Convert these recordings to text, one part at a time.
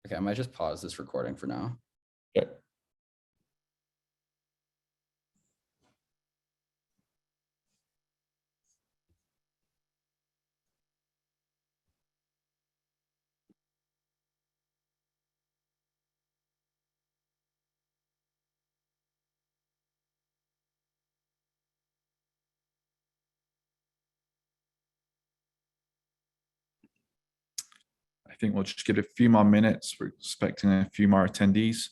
Okay, I might just pause this recording for now. Okay. I think we'll just give it a few more minutes. We're expecting a few more attendees.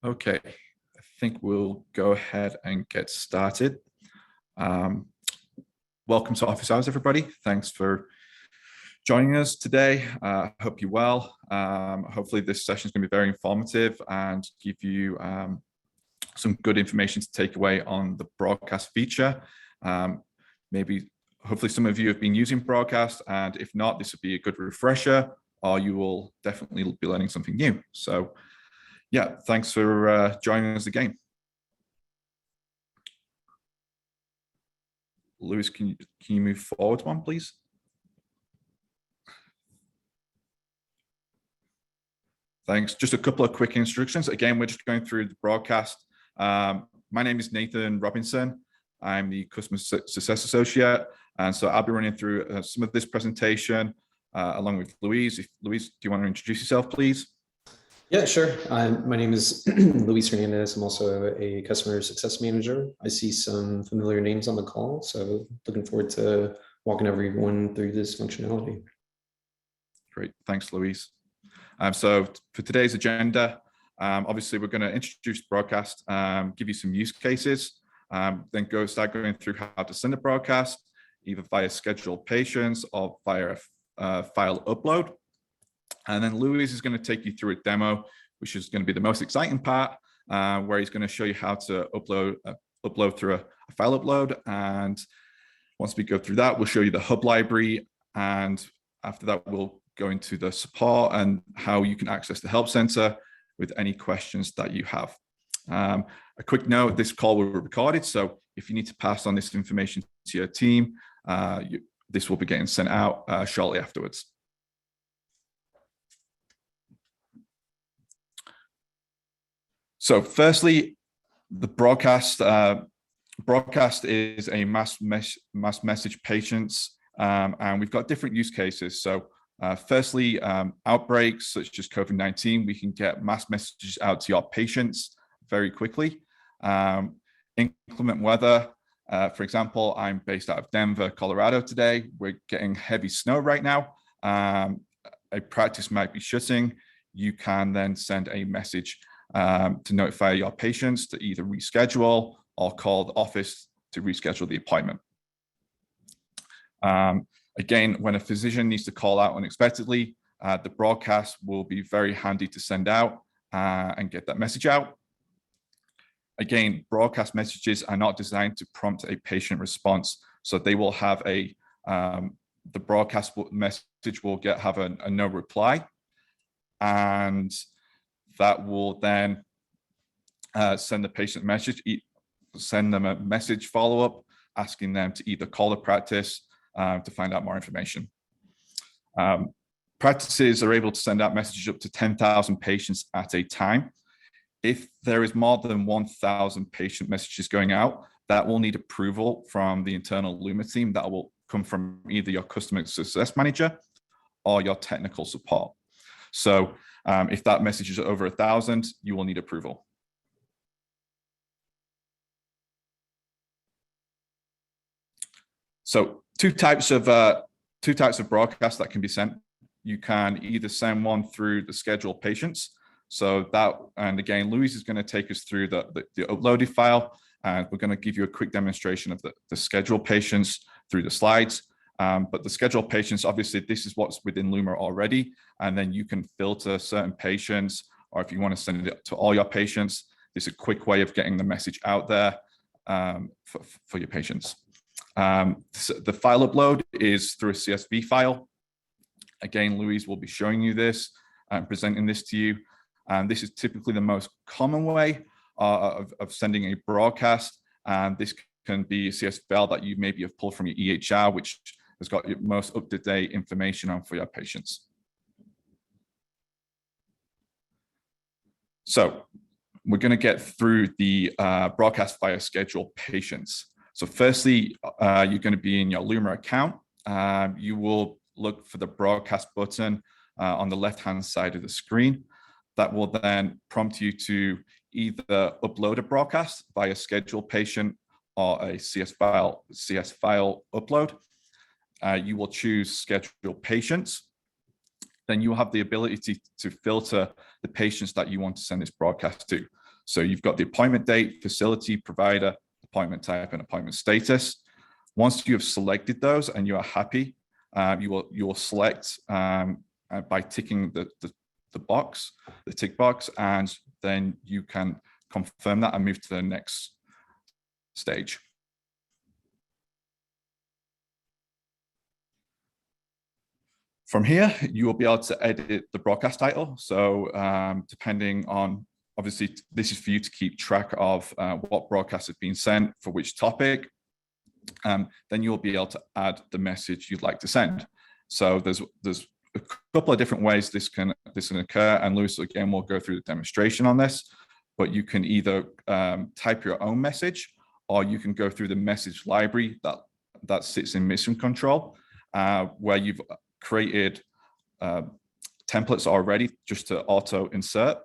Okay, I think we'll go ahead and get started. Welcome to Office Hours, everybody. Thanks for joining us today. I hope you're well. Hopefully this session is going to be very informative and give you some good information to take away on the broadcast feature. Hopefully some of you have been using broadcast, and if not, this would be a good refresher, or you will definitely be learning something new. So yeah, thanks for joining us again. Lewis, can you move forward one, please? Thanks. Just a couple of quick instructions. Again, we're just going through the broadcast. My name is Nathan Robinson. I'm the Customer Success Associate. And so I'll be running through some of this presentation along with Louise. Louise, do you want to introduce yourself, please? Yeah, sure. My name is Luis Hernandez. I'm also a Customer Success Manager. I see some familiar names on the call, so looking forward to walking everyone through this functionality. Great. Thanks, Louise. So for today's agenda, obviously we're going to introduce broadcast, give you some use cases, then start going through how to send a broadcast, either via scheduled patients or via file upload. And then Louis is going to take you through a demo, which is going to be the most exciting part, where he's going to show you how to upload through a file upload. And once we go through that, we'll show you the hub library. And after that, we'll go into the support and how you can access the help center with any questions that you have. A quick note, this call will be recorded. So if you need to pass on this information to your team, this will be getting sent out shortly afterwards. So firstly, the broadcast is a mass message patients, and we've got different use cases. So firstly, outbreaks such as COVID-19, we can get mass messages out to your patients very quickly. Inclement weather, for example, I'm based out of Denver, Colorado today. We're getting heavy snow right now. A practice might be shutting. You can then send a message to notify your patients to either reschedule or call the office to reschedule the appointment. Again, when a physician needs to call out unexpectedly, the broadcast will be very handy to send out and get that message out. Again, broadcast messages are not designed to prompt a patient response, so they will have the broadcast message will have a no reply, and that will then send the patient a message, send them a message follow-up, asking them to either call the practice to find out more information. Practices are able to send out messages up to 10,000 patients at a time. If there is more than 1,000 patient messages going out, that will need approval from the internal Luma team. That will come from either your customer success manager or your technical support. So if that message is over 1,000, you will need approval. So two types of broadcasts that can be sent. You can either send one through the scheduled patients. So that, and again, Louise is going to take us through the uploaded file, and we're going to give you a quick demonstration of the scheduled patients through the slides. But the scheduled patients, obviously, this is what's within Luma already, and then you can filter certain patients, or if you want to send it to all your patients, this is a quick way of getting the message out there for your patients. The file upload is through a CSV file. Again, Louise will be showing you this and presenting this to you. And this is typically the most common way of sending a broadcast. And this can be a CSV file that you maybe have pulled from your EHR, which has got your most up-to-date information on for your patients. So we're going to get through the broadcast via scheduled patients. So firstly, you're going to be in your Luma account. You will look for the broadcast button on the left-hand side of the screen. That will then prompt you to either upload a broadcast via scheduled patient or a CS file upload. You will choose scheduled patients. Then you will have the ability to filter the patients that you want to send this broadcast to. So you've got the appointment date, facility, provider, appointment type, and appointment status. Once you have selected those and you are happy, you will select by ticking the tick box, and then you can confirm that and move to the next stage. From here, you will be able to edit the broadcast title. So depending on, obviously, this is for you to keep track of what broadcast has been sent for which topic. Then you'll be able to add the message you'd like to send. So there's a couple of different ways this can occur, and Lewis again will go through the demonstration on this. But you can either type your own message, or you can go through the message library that sits in Mission Control, where you've created templates already just to auto insert,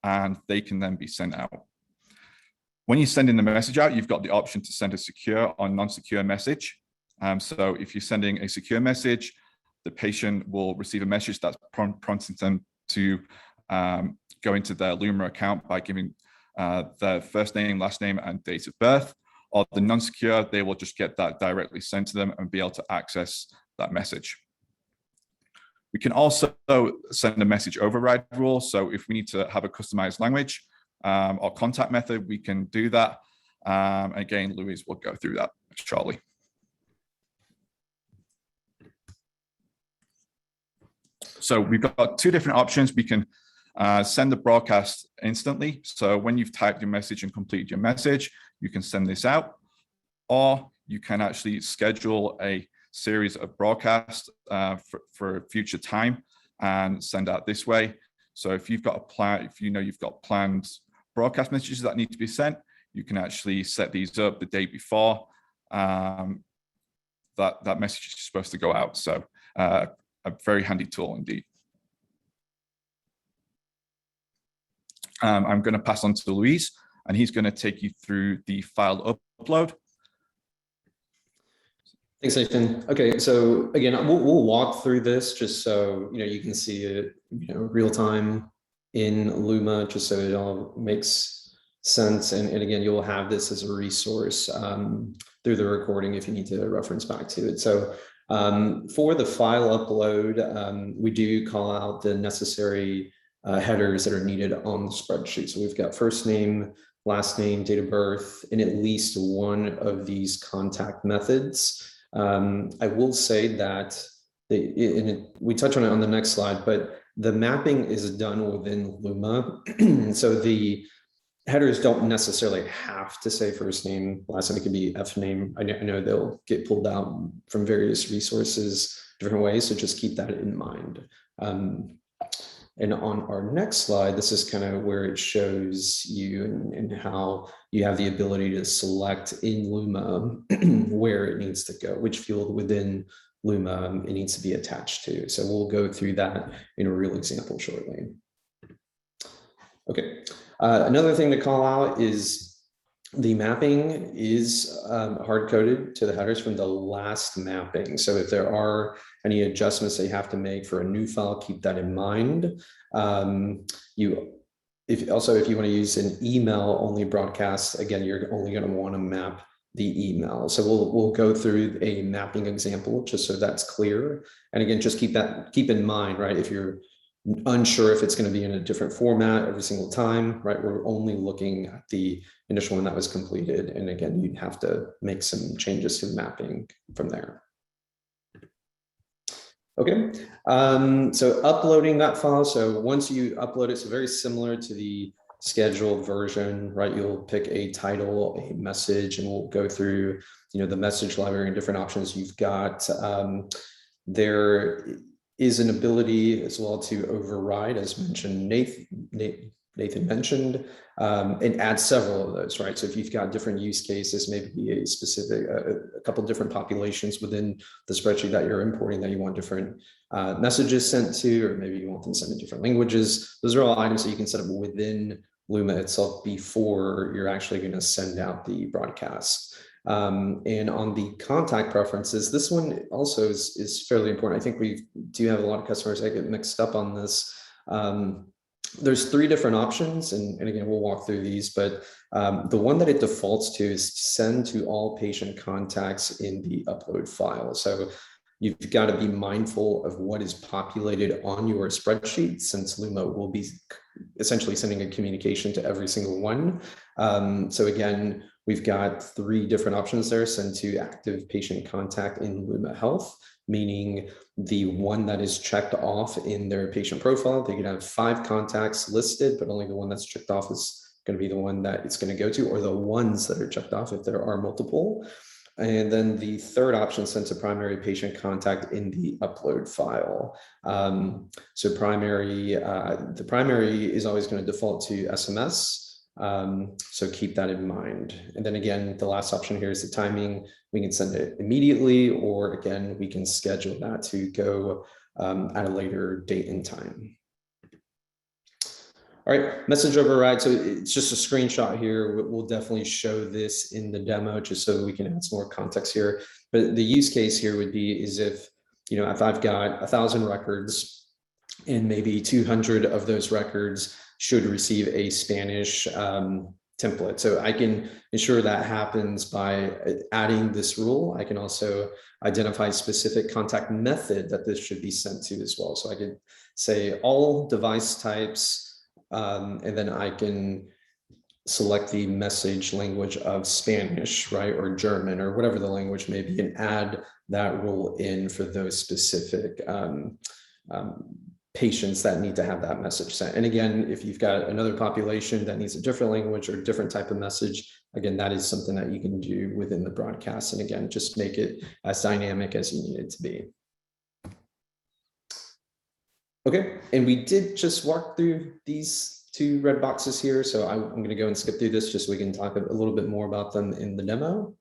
and they can then be sent out. When you're sending the message out, you've got the option to send a secure or non-secure message. So if you're sending a secure message, the patient will receive a message that's prompting them to go into their Luma account by giving their first name, last name, and date of birth. Or the non-secure, they will just get that directly sent to them and be able to access that message. We can also send a message override rule. So if we need to have a customized language or contact method, we can do that. Again, Louise will go through that shortly. So we've got two different options. We can send the broadcast instantly. So when you've typed your message and completed your message, you can send this out, or you can actually schedule a series of broadcasts for a future time and send out this way. So if you've got a plan, if you know you've got planned broadcast messages that need to be sent, you can actually set these up the day before that message is supposed to go out. So a very handy tool indeed. I'm going to pass on to Louise, and he's going to take you through the file upload. Thanks, Nathan. Okay, so again, we'll walk through this just so you can see it real time in Luma, just so it all makes sense. And again, you'll have this as a resource through the recording if you need to reference back to it. So for the file upload, we do call out the necessary headers that are needed on the spreadsheet. So we've got first name, last name, date of birth, and at least one of these contact methods. I will say that we touch on it on the next slide, but the mapping is done within Luma. So the headers don't necessarily have to say first name, last name. It could be F name. I know they'll get pulled out from various resources different ways, so just keep that in mind. And on our next slide, this is kind of where it shows you and how you have the ability to select in Luma where it needs to go, which field within Luma it needs to be attached to. So we'll go through that in a real example shortly. Okay, another thing to call out is the mapping is hard-coded to the headers from the last mapping. So if there are any adjustments that you have to make for a new file, keep that in mind. If you want to use an email only broadcast, again, you're only going to want to map the email. So we'll go through a mapping example just so that's clear. And again, just keep in mind, right? If you're unsure if it's going to be in a different format every single time, right? We're only looking at the initial one that was completed. And again, you'd have to make some changes to the mapping from there. Okay, so uploading that file. So once you upload it, so very similar to the scheduled version, right? You'll pick a title, a message, and we'll go through, the message library and different options you've got. There is an ability as well to override, as mentioned, Nathan mentioned, and add several of those, right? So if you've got different use cases, maybe a specific, a couple different populations within the spreadsheet that you're importing that you want different messages sent to, or maybe you want them sent in different languages. Those are all items that you can set up within Luma itself before you're actually going to send out the broadcast. And on the contact preferences, this one also is fairly important. I think we do have a lot of customers that get mixed up on this. There's 3 different options, and again, we'll walk through these, but the one that it defaults to is send to all patient contacts in the upload file. So you've got to be mindful of what is populated on your spreadsheet, since Luma will be essentially sending a communication to every single one. So again, we've got 3 different options there. Send to active patient contact in Luma Health, meaning the one that is checked off in their patient profile. They can have 5 contacts listed, but only the one that's checked off is going to be the one that it's going to go to, or the ones that are checked off if there are multiple. And then the third option, sent to primary patient contact in the upload file. So the primary is always going to default to SMS. So keep that in mind. And then again, the last option here is the timing. We can send it immediately, or again, we can schedule that to go at a later date and time. All right, message override. So it's just a screenshot here. We'll definitely show this in the demo just so we can add some more context here. But the use case here would be is if I've got 1,000 records and maybe 200 of those records should receive a Spanish template. So I can ensure that happens by adding this rule. I can also identify a specific contact method that this should be sent to as well. So I could say all device types, and then I can select the message language of Spanish, right, or German, or whatever the language may be, and add that rule in for those specific patients that need to have that message sent. And again, if you've got another population that needs a different language or different type of message, again, that is something that you can do within the broadcast. And again, just make it as dynamic as you need it to be. Okay, and we did just walk through these 2 red boxes here. So I'm going to go and skip through this just so we can talk a little bit more about them in the demo.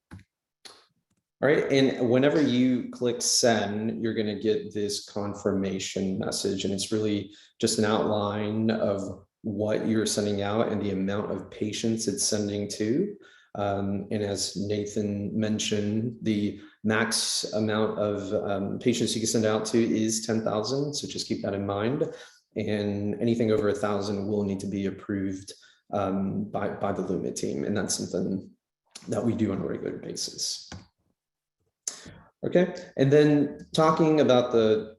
All right, and whenever you click send, you're going to get this confirmation message, and it's really just an outline of what you're sending out and the amount of patients it's sending to. And as Nathan mentioned, the max amount of patients you can send out to is 10,000. So just keep that in mind. And anything over 1,000 will need to be approved by the Luma team. And that's something that we do on a regular basis. Okay, and then talking about the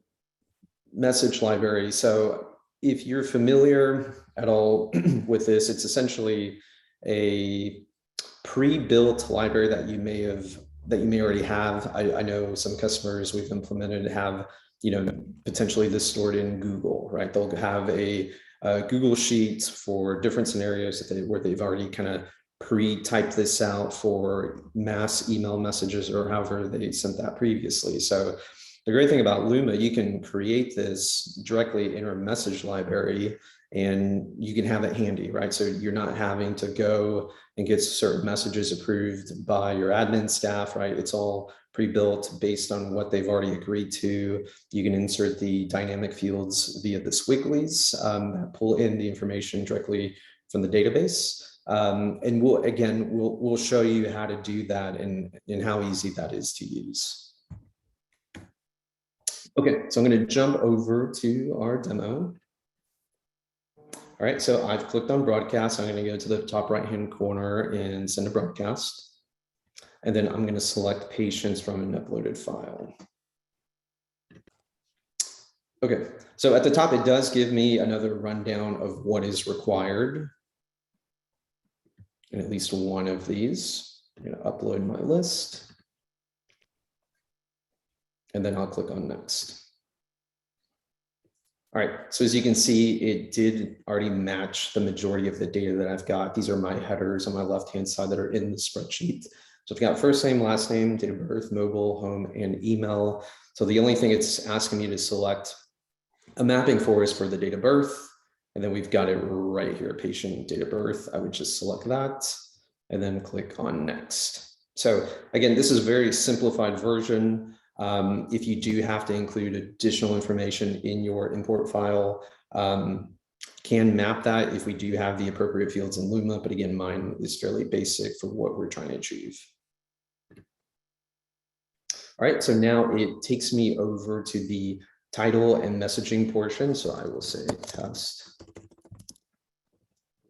message library. So if you're familiar at all with this, it's essentially a pre-built library that you may already have. I know some customers we've implemented have, potentially this stored in Google, right? They'll have a Google Sheets for different scenarios where they've already kind of pre-typed this out for mass email messages or however they sent that previously. So The great thing about Luma, you can create this directly in our message library and you can have it handy, right? So you're not having to go and get certain messages approved by your admin staff, right? It's all pre-built based on what they've already agreed to. You can insert the dynamic fields via the squigglies that pull in the information directly from the database. And we'll show you how to do that and how easy that is to use. Okay, so I'm going to jump over to our demo. All right, so I've clicked on broadcast. I'm going to go to the top right-hand corner and send a broadcast. And then I'm going to select patients from an uploaded file. Okay, so at the top, it does give me another rundown of what is required in at least one of these. I'm going to upload my list. And then I'll click on next. All right, so as you can see, it did already match the majority of the data that I've got. These are my headers on my left-hand side that are in the spreadsheet. So I've got first name, last name, date of birth, mobile, home, and email. So the only thing it's asking me to select a mapping for is for the date of birth. And then we've got it right here, patient date of birth. I would just select that and then click on next. So again, this is a very simplified version. If you do have to include additional information in your import file, can map that if we do have the appropriate fields in Luma, but again, mine is fairly basic for what we're trying to achieve. All right, so now it takes me over to the title and messaging portion. So I will say test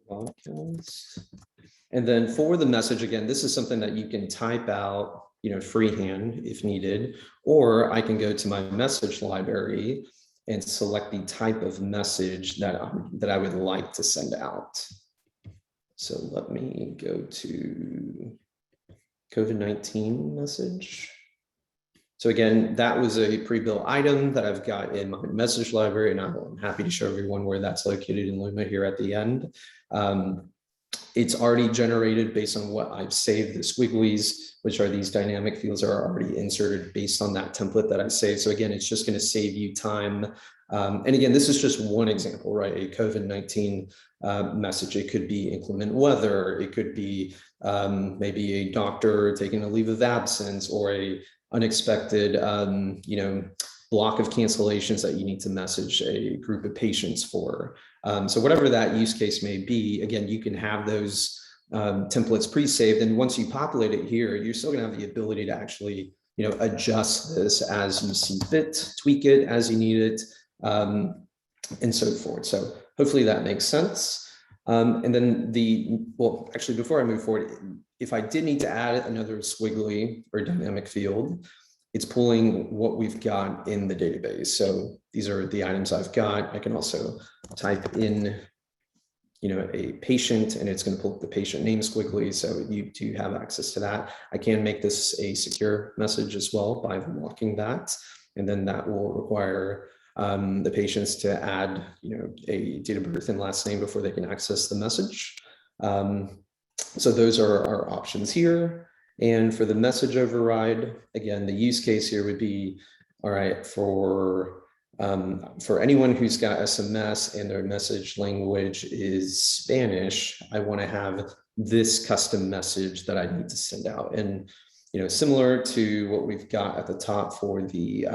podcast. And then for the message, again, this is something that you can type out, freehand if needed, or I can go to my message library and select the type of message that I would like to send out. So let me go to COVID-19 message. So again, that was a pre-built item that I've got in my message library, and I'm happy to show everyone where that's located in Luma here at the end. It's already generated based on what I've saved. The squigglies, which are these dynamic fields, are already inserted based on that template that I saved. So again, it's just going to save you time. And again, this is just one example, right? A COVID-19 message. It could be inclement weather. It could be maybe a doctor taking a leave of absence, or a unexpected, block of cancellations that you need to message a group of patients for. So whatever that use case may be, again, you can have those templates pre-saved. And once you populate it here, you're still gonna have the ability to actually, adjust this as you see fit, tweak it as you need it, and so forth. So hopefully that makes sense. And then actually, before I move forward, if I did need to add another squiggly or dynamic field, it's pulling what we've got in the database. So these are the items I've got. I can also type in, a patient, and it's going to pull up the patient name squiggly. So you do have access to that. I can make this a secure message as well by unlocking that. And then that will require the patients to add, a date of birth and last name before they can access the message. So those are our options here. And for the message override, again, the use case here would be, all right, for anyone who's got SMS and their message language is Spanish, I want to have this custom message that I need to send out. And, similar to what we've got at the top for the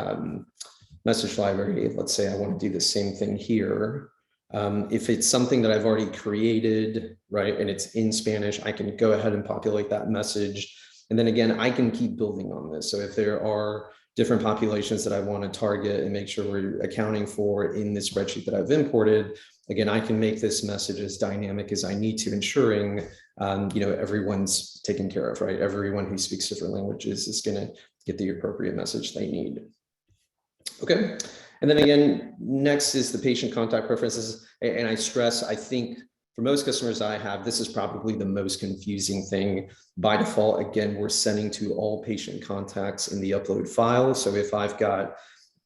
message library, let's say I want to do the same thing here. If it's something that I've already created, right, and it's in Spanish, I can go ahead and populate that message. And then again, I can keep building on this. So if there are different populations that I want to target and make sure we're accounting for in the spreadsheet that I've imported, again, I can make this message as dynamic as I need to, ensuring, everyone's taken care of, right? Everyone who speaks different languages is going to get the appropriate message they need. Okay. And then again, next is the patient contact preferences. And I stress, I think for most customers I have, this is probably the most confusing thing. By default, again, we're sending to all patient contacts in the upload file. So if I've got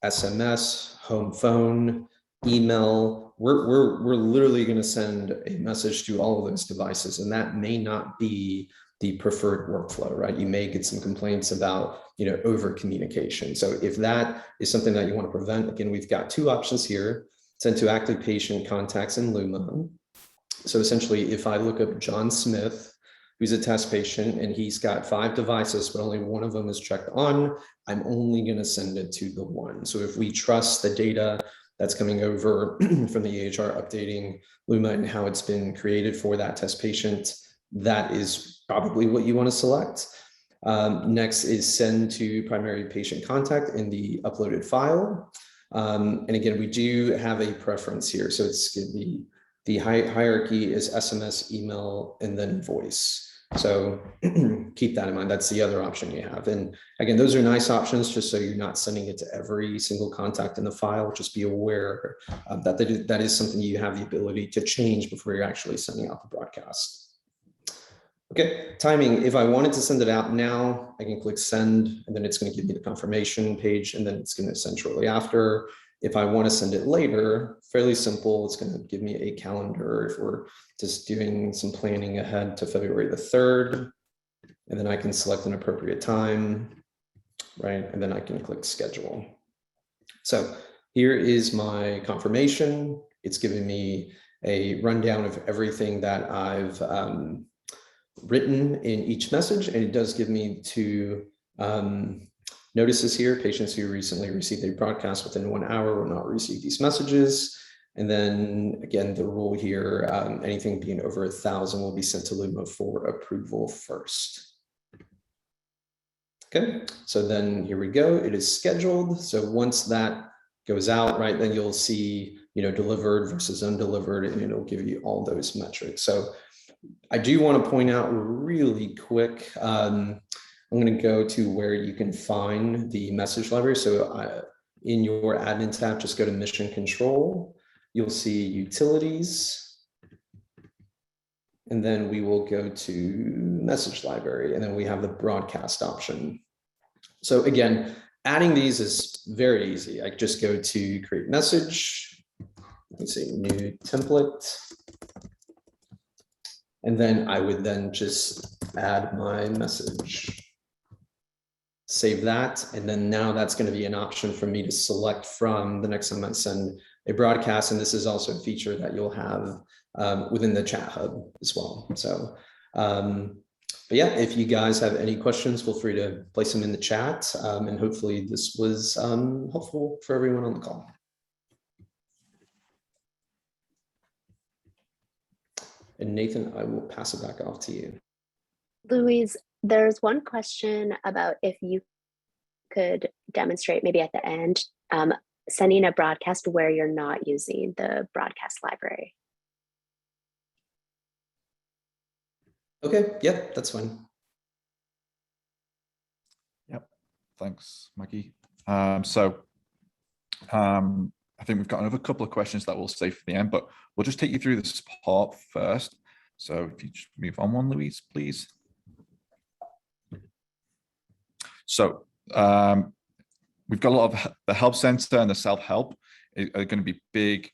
SMS, home phone, email, we're literally going to send a message to all of those devices. And that may not be the preferred workflow, right? You may get some complaints about, over communication. So if that is something that you want to prevent, again, we've got two options here: send to active patient contacts in Luma. So essentially, if I look up John Smith, who's a test patient, and he's got 5 devices, but only one of them is checked on, I'm only going to send it to the one. So if we trust the data that's coming over from the EHR updating Luma and how it's been created for that test patient, that is probably what you want to select. Next is send to primary patient contact in the uploaded file. And again, we do have a preference here. So it's the hierarchy is SMS, email, and then voice. So keep that in mind. That's the other option you have. And again, those are nice options, just so you're not sending it to every single contact in the file. Just be aware that is something you have the ability to change before you're actually sending out the broadcast. Okay, timing. If I wanted to send it out now, I can click send, and then it's going to give me the confirmation page, and then it's going to send shortly after. If I want to send it later, fairly simple. It's going to give me a calendar if we're just doing some planning ahead to February the 3rd. And then I can select an appropriate time, right? And then I can click schedule. So here is my confirmation. It's giving me a rundown of everything that I've written in each message. And it does give me 2 notices here: patients who recently received a broadcast within 1 hour will not receive these messages. And then again, the rule here, anything being over 1,000 will be sent to Luma for approval first. Okay, so then here we go. It is scheduled. So once that goes out, right, then you'll see, delivered versus undelivered, and it'll give you all those metrics. So I do want to point out really quick, I'm going to go to where you can find the message library. So in your admin tab, just go to mission control. You'll see utilities. And then we will go to message library, and then we have the broadcast option. So again, adding these is very easy. I just go to create message. Let's see, new template. And then I would then just add my message. Save that, and then now that's going to be an option for me to select from the next time I send a broadcast. And this is also a feature that you'll have within the chat hub as well. So, but yeah, if you guys have any questions, feel free to place them in the chat. And hopefully this was helpful for everyone on the call. And Nathan, I will pass it back off to you. Louise, there's one question about if you could demonstrate maybe at the end, sending a broadcast where you're not using the broadcast library. Okay, yep, that's fine. Yep, thanks, Maggie. I think we've got another couple of questions that we'll save for the end, but we'll just take you through the support first. So if you just move on one, Louise, please. So we've got a lot of the help center and the self-help are going to be big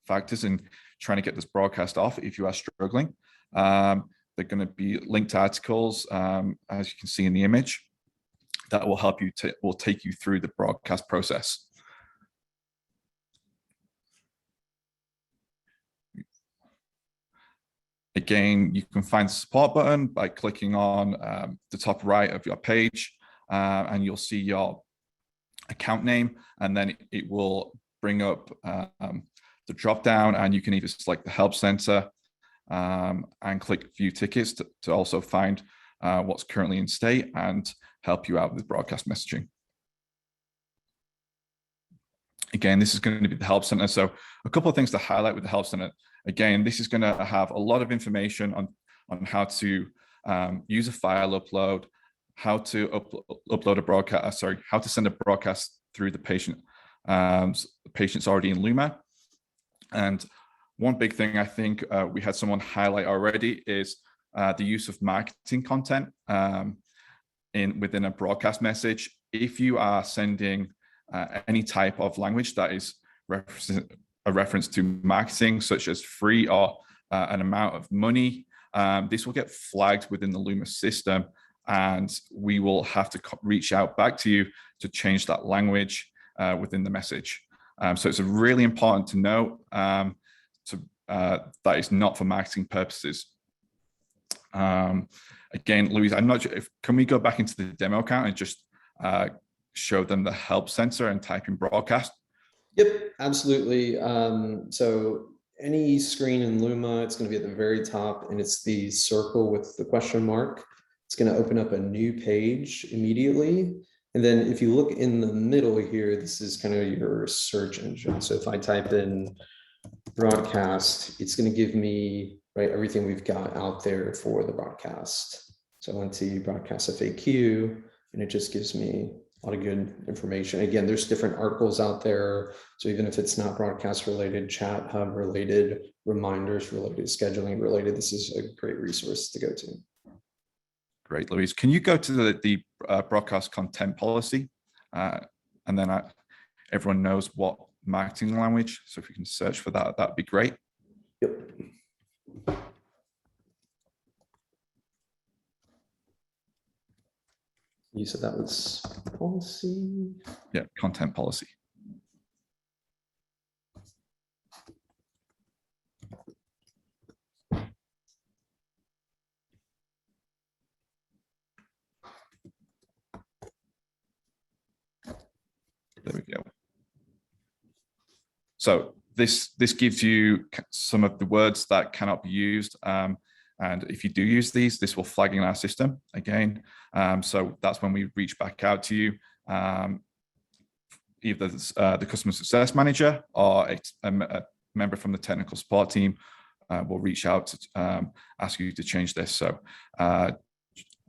factors in trying to get this broadcast off if you are struggling. They're going to be linked articles, as you can see in the image, that will help you, will take you through the broadcast process. Again, you can find the support button by clicking on the top right of your page, and you'll see your account name, and then it will bring up the drop down, and you can either select the help center and click view tickets to also find what's currently in state and help you out with broadcast messaging. Again, this is going to be the help center. So a couple of things to highlight with the help center. Again, this is going to have a lot of information on how to use a file upload, how to upload a broadcast, how to send a broadcast through the patient. The patient's already in Luma. And one big thing I think we had someone highlight already is the use of marketing content within a broadcast message. If you are sending any type of language that is a reference to marketing, such as free or an amount of money, this will get flagged within the Luma system, and we will have to reach out back to you to change that language within the message. So it's really important to note that it's not for marketing purposes. Again, Louise, I'm not sure if, can we go back into the demo account and just show them the help center and type in broadcast? Yep, absolutely. So any screen in Luma, it's going to be at the very top, and it's the circle with the question mark. It's going to open up a new page immediately. And then if you look in the middle here, this is kind of your search engine. So if I type in broadcast, it's going to give me everything we've got out there for the broadcast. So I went to broadcast FAQ, and it just gives me a lot of good information. Again, there's different articles out there. So even if it's not broadcast related, chat hub related, reminders related, scheduling related, this is a great resource to go to. Great, Louise. Can you go to the broadcast content policy? And then everyone knows what marketing language. So if you can search for that, that'd be great. Yep. You said that was policy? Yeah, content policy. There we go. So this gives you some of the words that cannot be used. And if you do use these, this will flag in our system again. So that's when we reach back out to you, either the customer success manager or a member from the technical support team will reach out to ask you to change this. So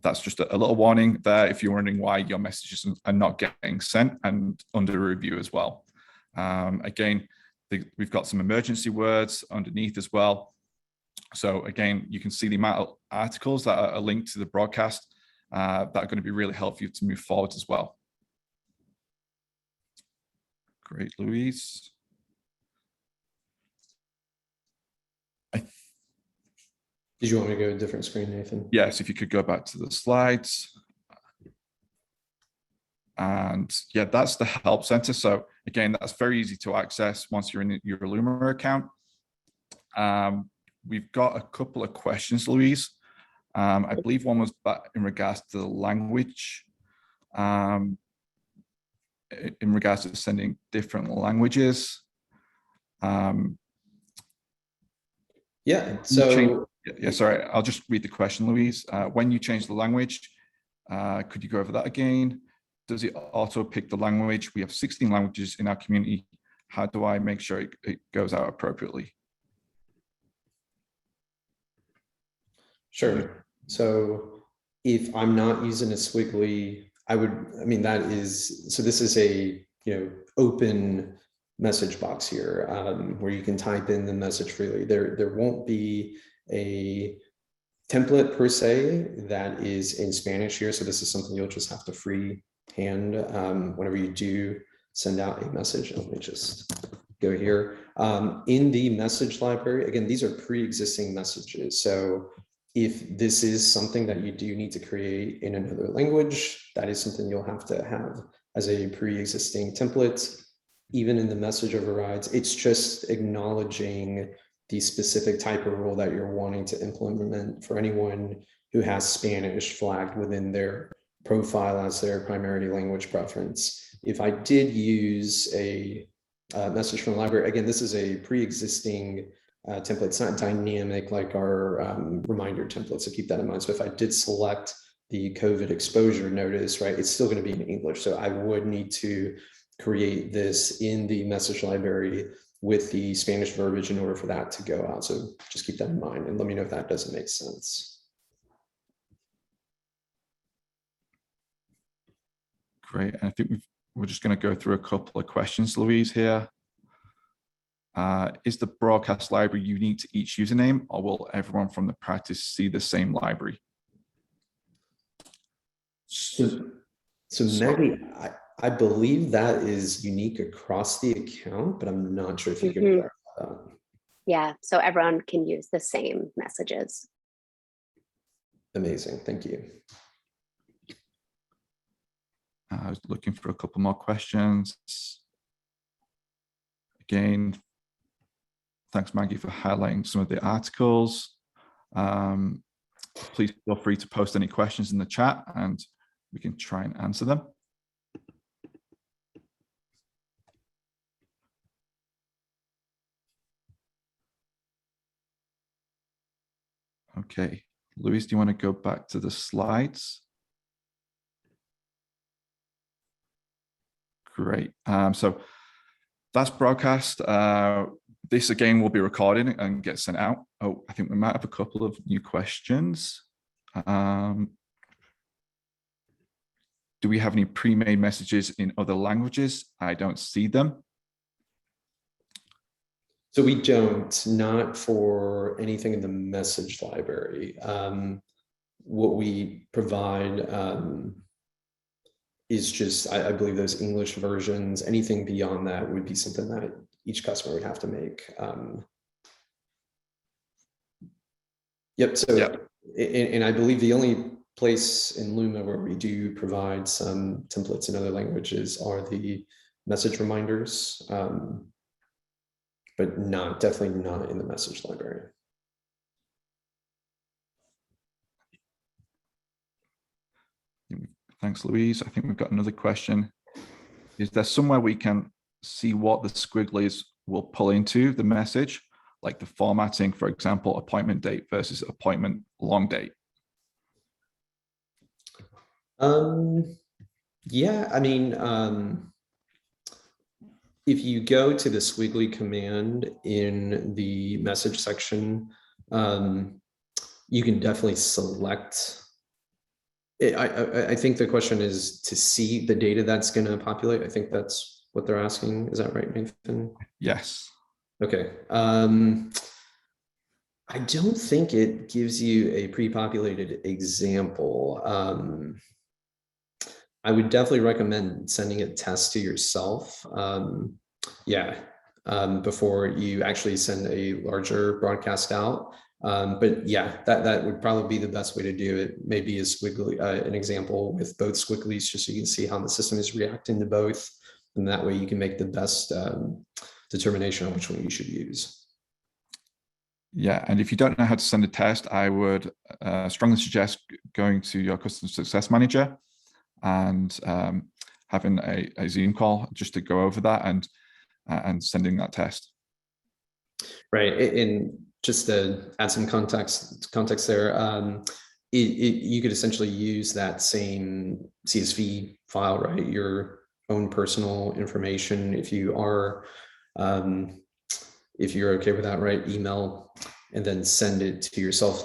that's just a little warning there if you're wondering why your messages are not getting sent and under review as well. Again, we've got some emergency words underneath as well. So again, you can see the amount of articles that are linked to the broadcast that are going to be really helpful to move forward as well. Great, Louise. Did you want me to go to a different screen, Nathan? Yes, if you could go back to the slides. And yeah, that's the help center. So again, that's very easy to access once you're in your Luma account. We've got a couple of questions, Louise. I believe one was in regards to the language, in regards to sending different languages. Yeah, so yeah, sorry, I'll just read the question, Louise. When you change the language, could you go over that again? Does it auto pick the language? We have 16 languages in our community. How do I make sure it goes out appropriately? Sure. So if I'm not using a squiggly, this is a, open message box here where you can type in the message freely. There won't be a template per se that is in Spanish here. So this is something you'll just have to freehand whenever you do send out a message. Let me just go here. In the message library, again, these are pre-existing messages. So if this is something that you do need to create in another language, that is something you'll have to have as a pre-existing template. Even in the message overrides, it's just acknowledging the specific type of rule that you're wanting to implement for anyone who has Spanish flagged within their profile as their primary language preference. If I did use a message from the library, again, this is a pre-existing template. It's not dynamic like our reminder template, so keep that in mind. So if I did select the COVID exposure notice, right, it's still going to be in English. So I would need to create this in the message library with the Spanish verbiage in order for that to go out. So just keep that in mind and let me know if that doesn't make sense. Great. I think we're just going to go through a couple of questions, Louise, here. Is the broadcast library unique to each username, or will everyone from the practice see the same library? So Maggie, I believe that is unique across the account, but I'm not sure if you can clarify that. Yeah, so everyone can use the same messages. Amazing. Thank you. I was looking for a couple more questions. Again, thanks, Maggie, for highlighting some of the articles. Please feel free to post any questions in the chat and we can try and answer them. Okay, Louise, do you want to go back to the slides? Great. So that's broadcast. This again will be recorded and get sent out. Oh, I think we might have a couple of new questions. Do we have any pre-made messages in other languages? I don't see them. So we don't, not for anything in the message library. What we provide is just, I believe those English versions. Anything beyond that would be something that each customer would have to make. Yep, so, yep. And I believe the only place in Luma where we do provide some templates in other languages are the message reminders, but definitely not in the message library. Thanks, Louise. I think we've got another question. Is there somewhere we can see what the squigglies will pull into the message, like the formatting, for example, appointment date versus appointment long date? Yeah, I mean, if you go to the squiggly command in the message section, you can definitely select. I think the question is to see the data that's going to populate. I think that's what they're asking. Is that right, Nathan? Yes. Okay. I don't think it gives you a pre-populated example. I would definitely recommend sending a test to yourself. Before you actually send a larger broadcast out. But yeah, that would probably be the best way to do it. Maybe a squiggly, an example with both squigglies, just so you can see how the system is reacting to both. And that way you can make the best determination on which one you should use. Yeah, and if you don't know how to send a test, I would strongly suggest going to your customer success manager and having a Zoom call just to go over that and sending that test. Right, and just to add some context there, you could essentially use that same CSV file, right? Your own personal information, if you are, if you're okay with that, right? Email and then send it to yourself.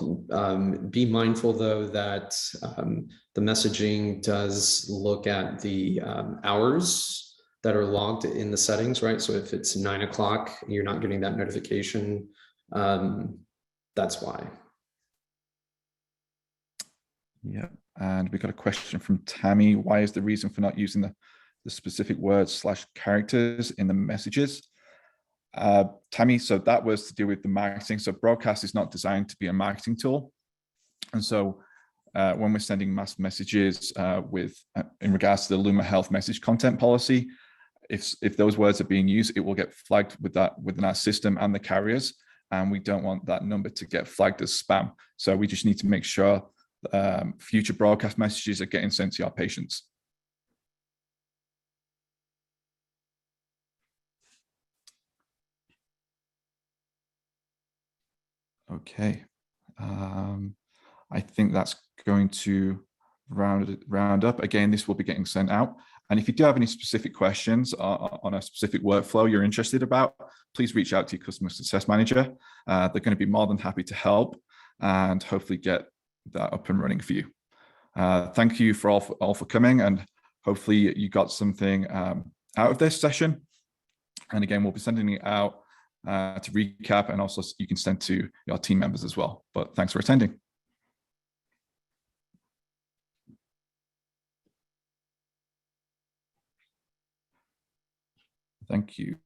Be mindful though that the messaging does look at the hours that are logged in the settings, right? So if it's 9 o'clock, you're not getting that notification. That's why. Yeah, and we got a question from Tammy. Why is the reason for not using the specific words / characters in the messages? Tammy, so that was to do with the marketing. So broadcast is not designed to be a marketing tool. And so when we're sending mass messages in regards to the Luma Health message content policy, if those words are being used, it will get flagged within our system and the carriers. And we don't want that number to get flagged as spam. So we just need to make sure future broadcast messages are getting sent to our patients. Okay, I think that's going to round up. Again, this will be getting sent out. And if you do have any specific questions on a specific workflow you're interested about, please reach out to your customer success manager. They're going to be more than happy to help and hopefully get that up and running for you. Thank you for all for coming, and hopefully you got something out of this session. And again, we'll be sending it out to recap, and also you can send to your team members as well. But thanks for attending. Thank you.